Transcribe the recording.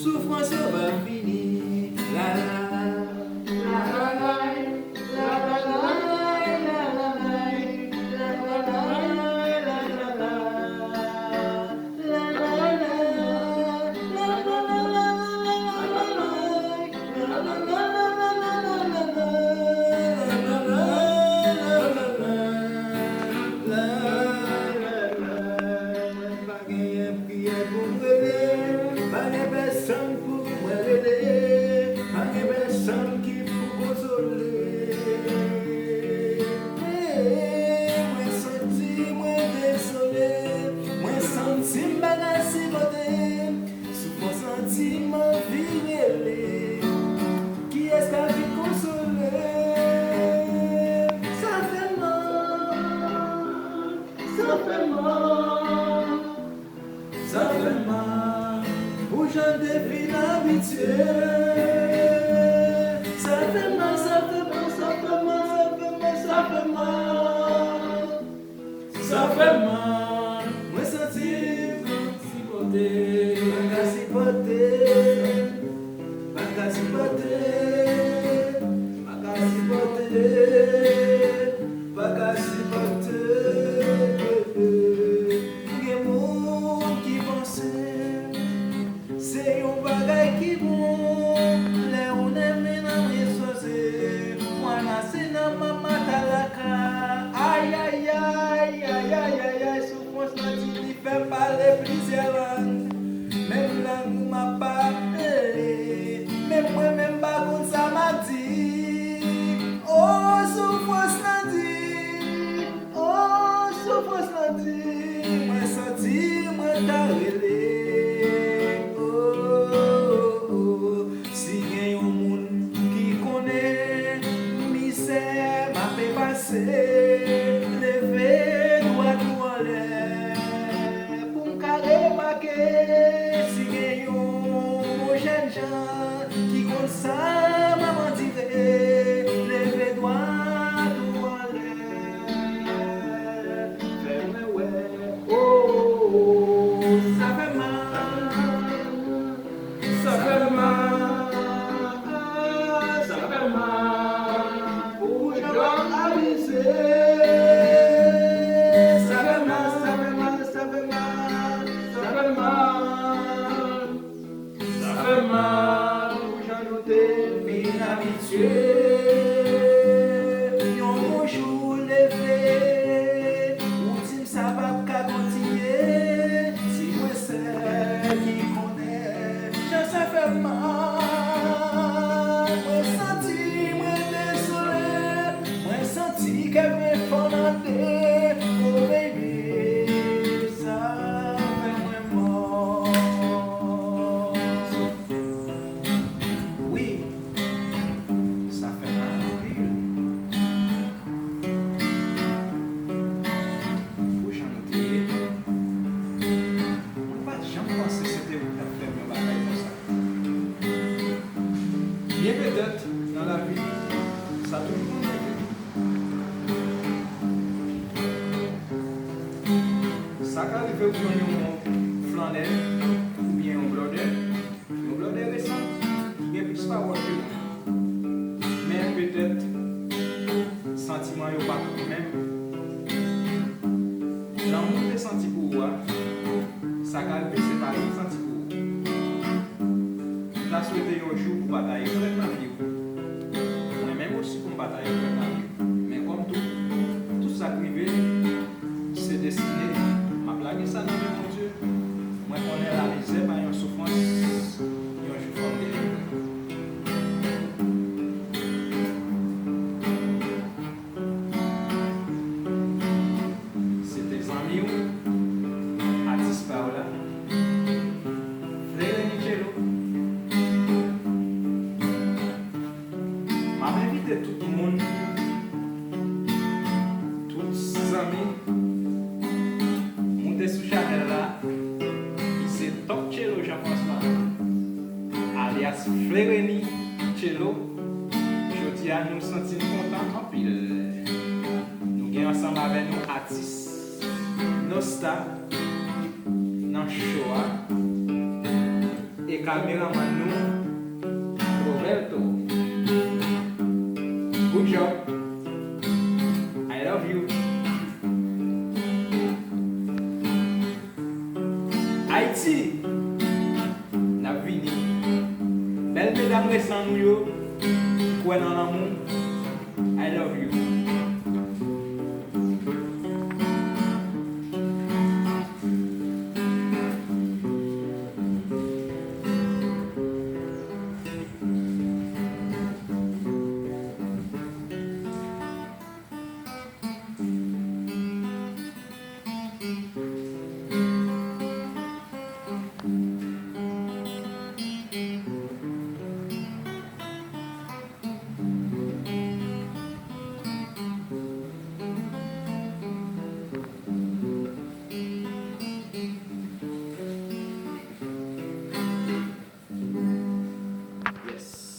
souffrance va finir. La la la la la la la la qui est-ce qu'a vu consoler? Ça fait mal, ça fait mal, ça fait mal, pour j'en défie l'amitié. Ça fait mal, ça fait mal, ça fait mal, ça fait mal, ça fait mal, moi sentir si beauté, si beauté. Gen moun ki pense se yon bagay ki bon. Le ou neme nan resoze mwana se nan mama talaka. Ay ay ay ay ay ay ay, souffrance nan ti li fe pale plizye lang. Même lang m'a parlé, même moi même pas comme ça m'a dit. Oh souffrance n'a dit, oh souffrance n'a dit. Moi senti, moi t'a relé. Oh, oh, oh. Si gen yon moun qui connaît misère m'a fait passer, lever droit ou en l'air pour m'carrer marquer. Si gen yon jeune gens qui compte ça maman dirait, lever droit ou en l'air. Fais-moi ouais, oh, oh, oh, ça fait mal, ça fait mal, ça fait mal, pour je dois aviser. Ça fait mal, ça fait mal, ça fait mal, ça fait mal, ça fait mal, pour j'ajouter une amitié. Yon bonjour levé, ou tim ça va pas continuer. Si moi c'est qui connaît, je ça fait mal. Moi senti, moi désolé, moi senti qu'elle me fondait. Oh baby, ça fait moi mort. Oui, ça fait mal en pile. Faut chanter. On pas jamais pensé que c'était vous qui avez fait une bataille comme ça. Bien peut-être dans la vie, ça tout le monde est. Ça qu'arrive au jour un flanelle ou bien un blodé récent qui est plus power que moi. Mais peut-être sentiment yo pas même. L'amour est senti pour moi. Ça qu'arrive c'est pas un senti pour. La souhaité un jour pour batailler avec ma vie. Moi même aussi pour batailler avec ma vie. Mais comme tout ça privé, c'est destiné. Ma blague ça non mais mon Dieu. Moi on est la misère par une souffrance, une forme de c'est tes amis ou à disparu là. Frère Nicelo. M'a invité tout le monde, tous ses amis. Sous Chanel là, il s'est top cello Jean-François, alias Flérénie Cello. Je dis à nous sentir contents en pile. Nous sommes ensemble avec nos artistes, nos stars, dans le show. et caméraman nous, Roberto. Good job. I love you. Haïti, la vie. Belle mesdames récentes nous, quoi dans l'amour. I love you.